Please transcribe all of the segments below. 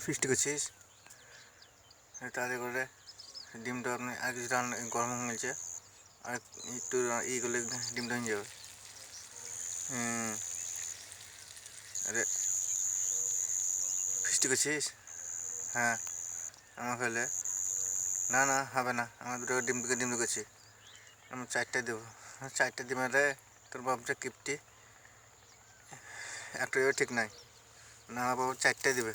Feast করছিস তাহলে করে ডিমটা আপনি আর কিছু গরম হয়ে গেছে আর একটু ই করলে ডিমটা হয়ে যাবে। আরে ফিস্ট করছিস? হ্যাঁ আমাকে হলে না না হবে না, আমার দুটো ডিম ঢুকেছি, আমি 4টা দেবো। 4টা ডিমের রে তোর বাবটা কিপটি একটা ঠিক নাই না, আমার বাবু 4টা দেবে,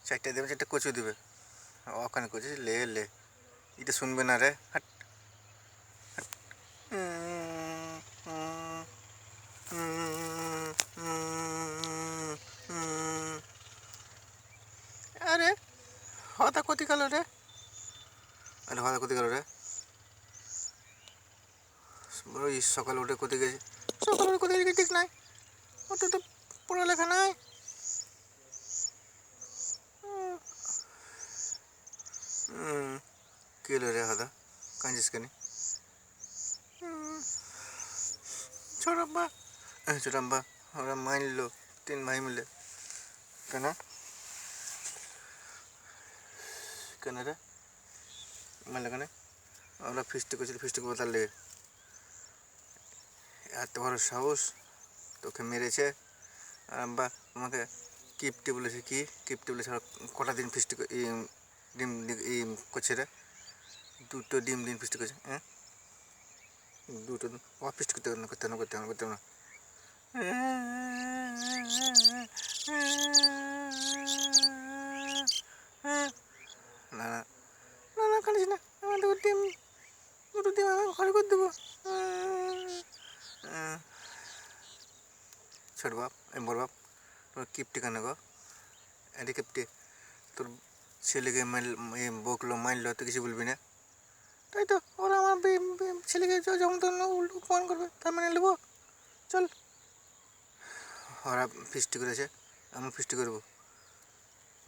4টা কচু দেবে। ওখানে করছিস লে লে, এটা শুনবে না রে, হাট। আরে হতা ক্ষতি গেল রে, আরে হতা ক্ষতি গেল রে, ওই সকালে উঠে কোথায় গেছে, সকালে উঠে কোথায় গেছে ঠিক নাই, ওটা তো পড়ালেখা নাই। কী হলো রে হতা, কাঁদছিস কেন? ছোটাম্বা ওরা মারলো 3 ভাই মিলে। কেন কেন রে মারলো কেন? ওরা ফিস্টি করছিল, ফিস্টি করবো তার লেগে এত বড় সাহস, তোকে মেরেছে। আর আব্বা আমাকে কিপটি বলেছে, কি কিপটি বলেছে? কটা দিন ফিস্টি ডিম করছে রে, 2টো ডিম ফিস্টি করছে। হ্যাঁ 2টো দিন ও ফিস্টি করতে না। না না না কাঁদিস না, আমার দুটো ডিম আমি ঘরে করে দেবো। ছোট বাপ বড় বাপ, তোর কিপটি কেন গো? এটি কিপটি, তোর ছেলেকে বকলো মারলো, তো কিছু বলবি না? তাই তো ওরা আমার ছেলেকে যেমন তখন উপমান করবে তার মানে নেবো। চল, ওরা ফিস্টি করেছে, আমি ফিস্টি করবো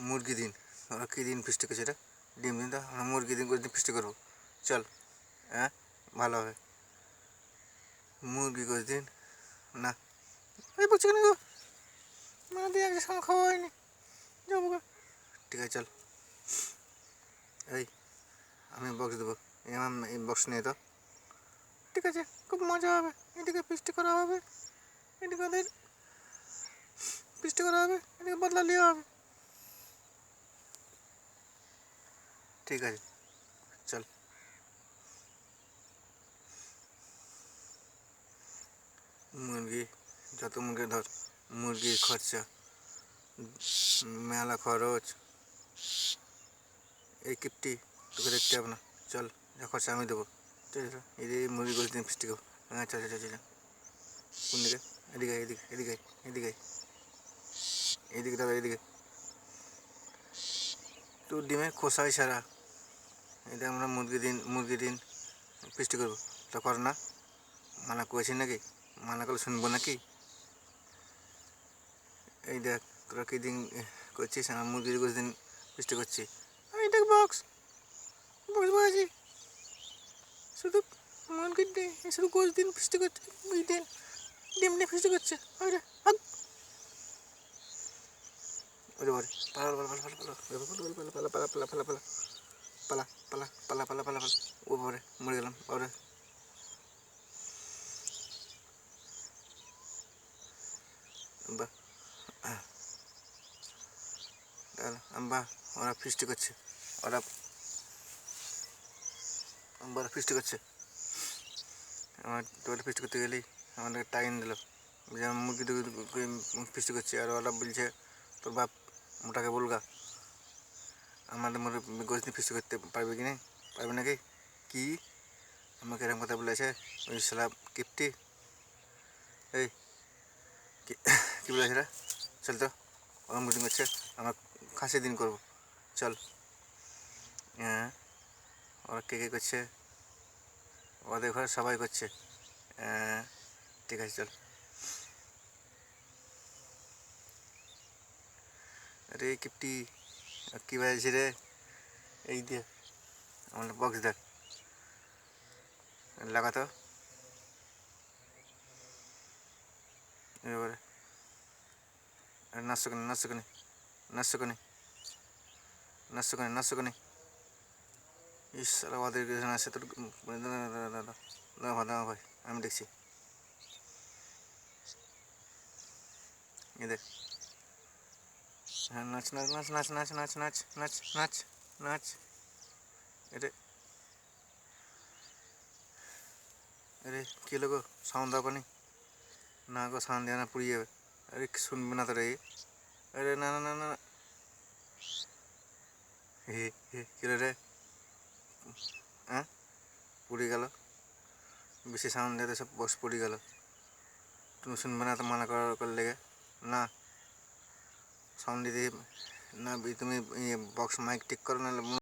মুরগি দিন। ওরা কী দিন ফিস্টি করেছে রে? ডিম দিন, তো আমরা মুরগি দিন করে দিন ফিস্টি করবো। চল, হ্যাঁ ভালো হবে, মুরগি করে দিন। না এই বলছি কেন গো, মানে দিয়ে একটা সময় খাওয়া হয়নি, যাবো গো। ঠিক আছে চল, এই আমি বক্স দেবো, আমার এই বক্স নিয়ে তো। ঠিক আছে, খুব মজা হবে, এদিকে ফিস্টি করা হবে, এদিকে ওদের ফিস্টি করা হবে, এদিকে বদলা নেওয়া হবে। ঠিক আছে চল। মুরগি যত মুরগি ধর, মুরগির খরচা মেলা খরচ, এই কিপটি তোকে দেখতে হবে না। চল, যা খরচা আমি দেবো। ঠিক আছে এই মুরগি গোছ দিন ফিস্টি করবো। হ্যাঁ চল চল চল, কোন দিকে? এদিকে এদিকে এদিকে এদিকে এদিকে দাদা এদিকে, তোর ডিমের খোসাই সারা, এটা আমরা মুরগি দিন ফিস্টি করবো, তা কর না। মানা করেছি নাকি? মানা করলে শুনবো নাকি? এই দেখ তোরা কী দিন করছিস, আমার মুরগির গোছ দিন ফিস্টি করছি। এই দেখ বক্স বসেছি, শুধু মুরগির শুধু গোছ দিন ফিস্টি করছে, ডিম নিয়ে ফিস্টি করছে। ওরে ওরে ওরে পালা পালা পালা পালা পালা পালা পালা পালা পালা পালা পালা পালা পালা পালা পালা, ও বাবারে মরে গেলাম বাবারে। বাহ আম্বা ওরা ফিস্টি করছে, ওরা আম্বারা ফিস্টি করছে। আমার তোরা ফিস্টি করতে গেলেই আমাদেরকে টাইম দিল, যেমন মুরগি ফিস্টি করছে, আর ওরা বলছে তোর বাপ মোটাকে বলগা আমাদের গোছ নিয়ে ফিস্টি করতে পারবে কি না, পারবে নাকি? কি আমাকে এরকম কথা বলেছে ওই শালা কিপটি? এই কী বলেছে রে? চল তো, ওরা মিটিং করছে, আমরা খাসি দিন করবো, চল। হ্যাঁ ওরা কে করছে? ওদের ঘরে সবাই করছে। হ্যাঁ ঠিক আছে চল। আরে কিপটি কী বাজছে রে? এই দিয়ে আমার বক্স দেখ, লাগাতো এবারে। নাচছো কেন? নাচছো কেন ইস সালা ওদের আসে তোর দাঁড়া ভাই আমি দেখছি এ দেখ হ্যাঁ নাচ নাচ নাচ নাচ নাচ নাচ নাচ নাচ নাচ নাচ এটা আরে কী হলো গো সাউন্ড দাও পানি না গো সাউন্ড দেওয়া না পুড়িয়ে যাবে আরে শুনবে না তো রে আরে না না না না হে হে কী রে হ্যাঁ পুড়ে গেল বেশি সাউন্ড দিতে সব বক্স পুড়ে গেল তুমি শুনবে না তো মানা করার লেগে না সাউন্ড দিতে না তুমি বক্স মাইক ঠিক করো নাহলে